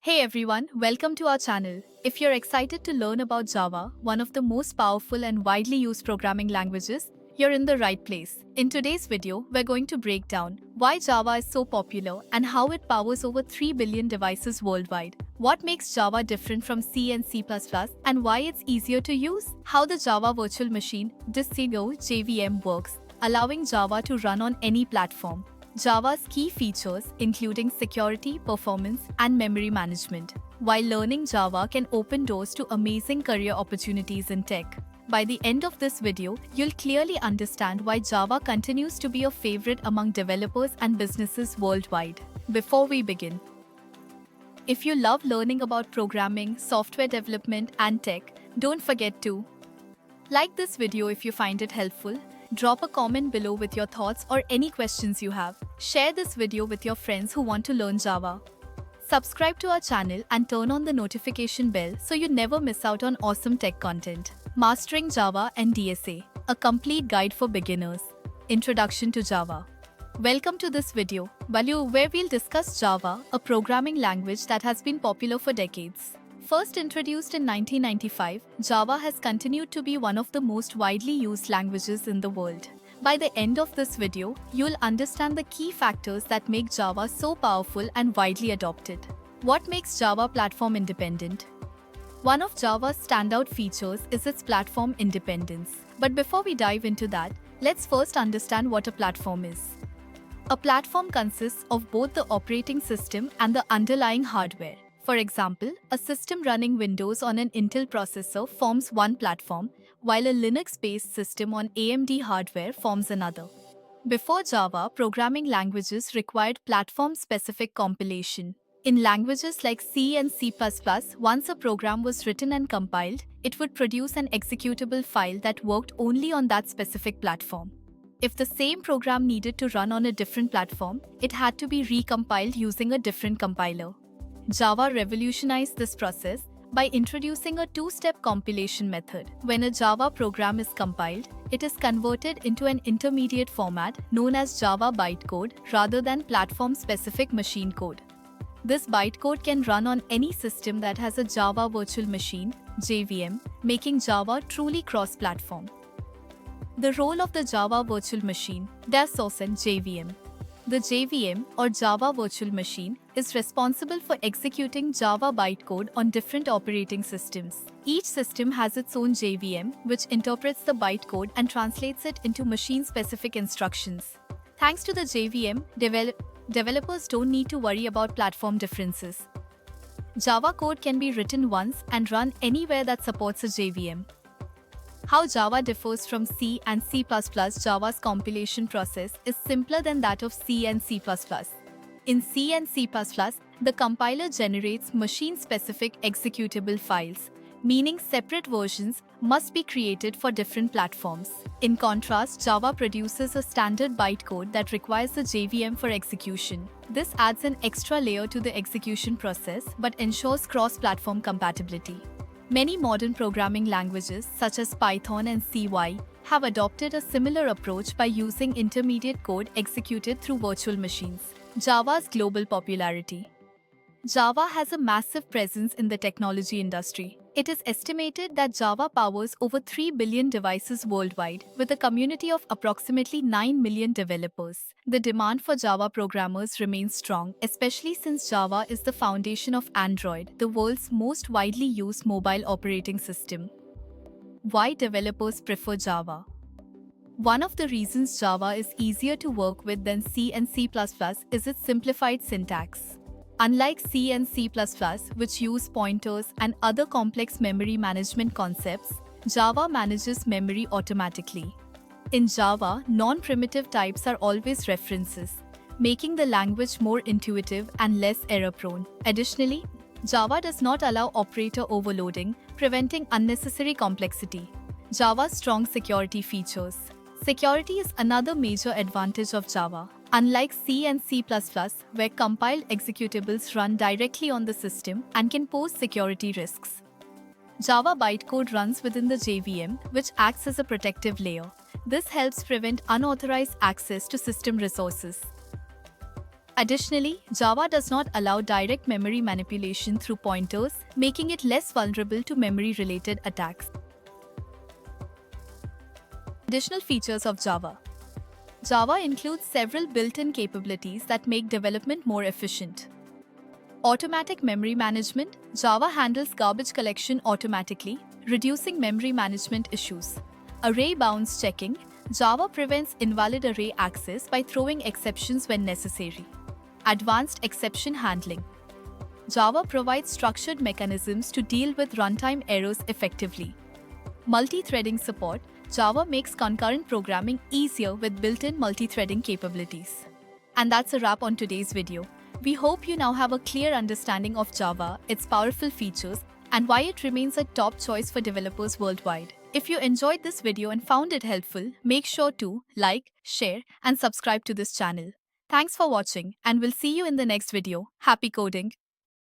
Hey everyone, welcome to our channel. If you're excited to learn about Java, one of the most powerful and widely used programming languages, you're in the right place. In today's video, we're going to break down why Java is so popular and how it powers over 3 billion devices worldwide. What makes Java different from C and C++ and why it's easier to use? How the Java Virtual Machine (Disco JVM) works, allowing Java to run on any platform. Java's key features, including security, performance, and memory management. While learning Java can open doors to amazing career opportunities in tech. By the end of this video, you'll clearly understand why Java continues to be a favorite among developers and businesses worldwide. Before we begin, if you love learning about programming, software development, and tech, don't forget to like this video if you find it helpful. Drop a comment below with your thoughts or any questions you have. Share this video with your friends who want to learn Java. Subscribe to our channel and turn on the notification bell so you never miss out on awesome tech content. Mastering Java and DSA, a complete guide for beginners. Introduction to Java. Welcome to this video, where we'll discuss Java, a programming language that has been popular for decades. First introduced in 1995, Java has continued to be one of the most widely used languages in the world. By the end of this video, you'll understand the key factors that make Java so powerful and widely adopted. What makes Java platform independent? One of Java's standout features is its platform independence. But before we dive into that, let's first understand what a platform is. A platform consists of both the operating system and the underlying hardware. For example, a system running Windows on an Intel processor forms one platform, while a Linux-based system on AMD hardware forms another. Before Java, programming languages required platform-specific compilation. In languages like C and C++, once a program was written and compiled, it would produce an executable file that worked only on that specific platform. If the same program needed to run on a different platform, it had to be recompiled using a different compiler. Java revolutionized this process by introducing a two-step compilation method. When a Java program is compiled, it is converted into an intermediate format known as Java bytecode rather than platform-specific machine code. This bytecode can run on any system that has a Java Virtual Machine (JVM), making Java truly cross-platform. The role of the Java Virtual Machine (DASOS and JVM). The JVM, or Java Virtual Machine, is responsible for executing Java bytecode on different operating systems. Each system has its own JVM, which interprets the bytecode and translates it into machine-specific instructions. Thanks to the JVM, developers don't need to worry about platform differences. Java code can be written once and run anywhere that supports a JVM. How Java differs from C and C++. Java's compilation process is simpler than that of C and C++. In C and C++, the compiler generates machine-specific executable files, meaning separate versions must be created for different platforms. In contrast, Java produces a standard bytecode that requires the JVM for execution. This adds an extra layer to the execution process but ensures cross-platform compatibility. Many modern programming languages, such as Python and CY, have adopted a similar approach by using intermediate code executed through virtual machines. Java's global popularity. Java has a massive presence in the technology industry. It is estimated that Java powers over 3 billion devices worldwide, with a community of approximately 9 million developers. The demand for Java programmers remains strong, especially since Java is the foundation of Android, the world's most widely used mobile operating system. Why developers prefer Java? One of the reasons Java is easier to work with than C and C++ is its simplified syntax. Unlike C and C++, which use pointers and other complex memory management concepts, Java manages memory automatically. In Java, non-primitive types are always references, making the language more intuitive and less error-prone. Additionally, Java does not allow operator overloading, preventing unnecessary complexity. Java's strong security features. Security is another major advantage of Java. Unlike C and C++, where compiled executables run directly on the system and can pose security risks, Java bytecode runs within the JVM, which acts as a protective layer. This helps prevent unauthorized access to system resources. Additionally, Java does not allow direct memory manipulation through pointers, making it less vulnerable to memory-related attacks. Additional features of Java. Java includes several built-in capabilities that make development more efficient. Automatic memory management. Java handles garbage collection automatically, reducing memory management issues. Array bounds checking. Java prevents invalid array access by throwing exceptions when necessary. Advanced exception handling. Java provides structured mechanisms to deal with runtime errors effectively. Multi-threading support. Java makes concurrent programming easier with built-in multi-threading capabilities. And that's a wrap on today's video. We hope you now have a clear understanding of Java, its powerful features, and why it remains a top choice for developers worldwide. If you enjoyed this video and found it helpful, make sure to like, share, and subscribe to this channel. Thanks for watching, and we'll see you in the next video. Happy coding!